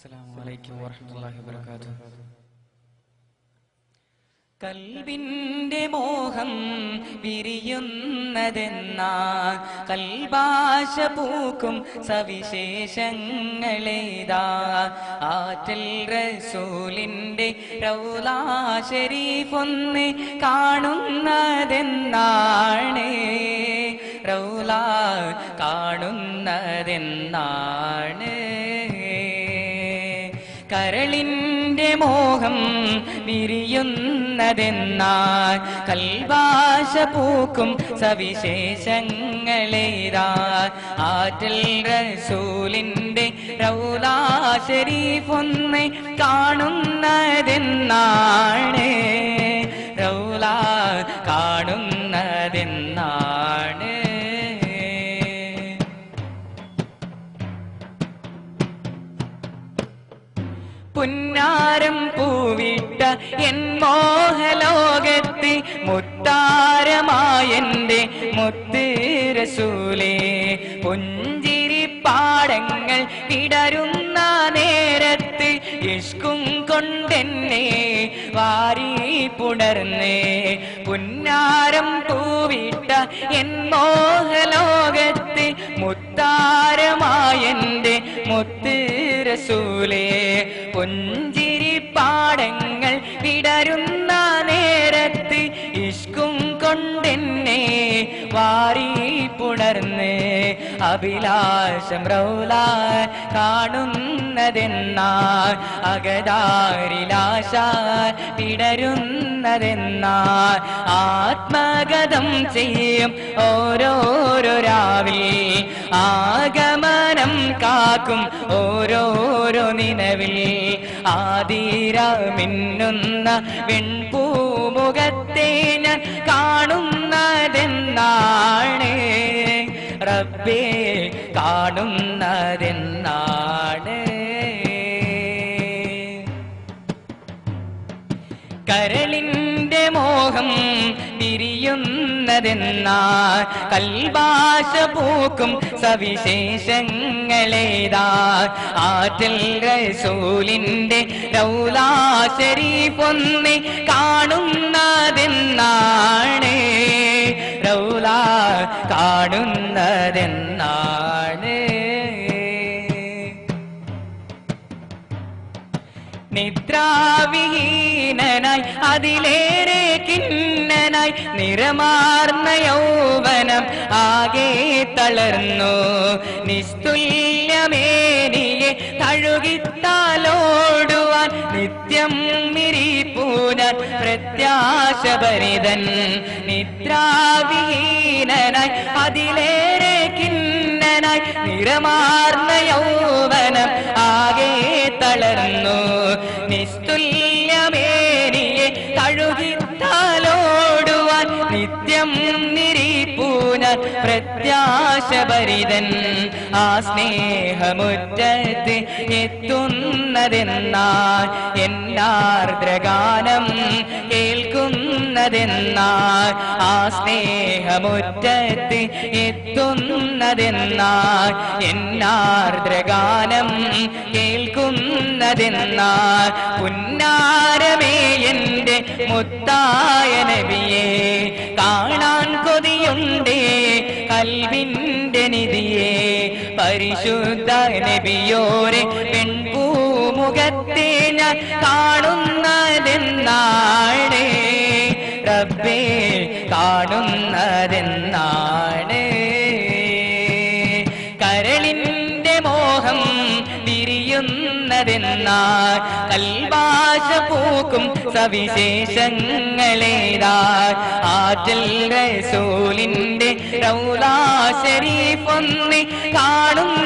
അസ്സലാമു വറഹ്മത്തുള്ളാഹി വബറകാതുഹു. കൽബിന്റെ മോഹം വിരിയുന്നതെന്നാ കൽബാശ പൂക്കും സവിശേഷങ്ങളേതാ ആറ്റൽ റസൂലിന്റെ റൗളാ ശരീഫൊന്ന് കാണുന്നതെന്നാണ് റൗളാ കാണുന്നതെന്നാണ് കരളിന്റെ മോഹം വിരിയുന്നതെന്നാൽ കൽബാശ പൂക്കും സവിശേഷങ്ങളേതാ ആറ്റൽ റസൂലിന്റെ റൗളാ ശരീഫൊന്ന് കാണുന്നതെന്നാണ് റൗളാ കാണുന്നതെന്നാണ് പുന്നാരം പൂവിട്ട എൻ മോഹലോകത്ത് മുത്താരമായെന്റെ മുത്ത് റസൂലേ പുഞ്ചിരിപ്പാടങ്ങൾ വിടരുന്ന നേരത്ത് ഇഷ്കും കൊണ്ടെന്നെ വാരി പുണർന്നേ പുന്നാരം പൂവിട്ട എൻ മോഹലോകത്ത് മുത്താരമായെന്റെ മുത്ത് റസൂലേ പുഞ്ചിരിപ്പാടങ്ങൾ വിടരുന്ന നേരത്ത് ഇഷ്കും കൊണ്ടെന്നെ വാരി പുണർന്ന് അഭിലാഷം റൗളാ കാണുന്നതെന്നാൽ അകതാരിലാശ വിടരുന്നതെന്നാൽ ആത്മഗതം ചെയ്യും ഓരോരോ രാവിൽ ആഗമനം കാക്കും ഓരോരോ നിലവിൽ ആതിര മിന്നുന്ന വെൺപൂമുഖത്തെ ഞാൻ കാണുന്നതെന്നാണ് റബ്ബേ കാണുന്നതെന്നാണ് കരളിന്റെ മോഹം വിരിയുന്നതെന്നാൽ കൽബാശ പൂക്കും സവിശേഷങ്ങളേതാ ആറ്റൽ റസൂലിന്റെ റൗളാ ശരീഫൊന്ന് കാണുന്നതെന്നാണ് റൗളാ കാണുന്നതെന്നാണ് നിദ്രാവിഹീനനായി അതിലേറെ കിന്നനായി നിറമാർന്ന യൗവനം ആകെ തളർന്നു നിസ്തുല്യമേനിയെ തഴുകിത്താലോടുവാൻ നിത്യം മിരിപ്പൂനാൻ പ്രത്യാശഭരിതൻ നിദ്രാവിഹീനനായി അതിലേറെ കിന്നനായി നിറമാർന്ന യൗവനം ആകെ തളർന്നു നിസ്തുല്യമേനിയെ തഴുകിത്താലോടുവാൻ നിത്യം നിരീപ്പൂനാൻ പ്രത്യാശഭരിതൻ ആ സ്നേഹമുറ്റത്ത് എത്തുന്നതെന്നാൽ എന്നാർദ്രഗാനം കേൾക്കുന്നതെന്നാൽ ആ സ്നേഹമുറ്റത്ത് എത്തുന്നതെന്നാൽ എന്നാർദ്രഗാനം കേൾക്കുന്നതെന്നാൽ പുന്നാരമേ എന്റെ മുത്തായ നബിയെ കാണാൻ കൊതിയുണ്ടേ കൽവിന്റെ നിധിയെ പരിശുദ്ധ നബിയോരെ പെൺപൂമുഖത്തെ ഞാൻ കാണുന്നതെന്നാണ് റബ്ബേ കാണുന്നതെന്നാണ് കരളിന്റെ മോഹം വിരിയുന്നതെന്നാൽ കൽബാശ പൂക്കും സവിശേഷങ്ങളേതാ ആറ്റൽ റസൂലിന്റെ റൗളാ ശരീഫൊന്ന് കാണുന്ന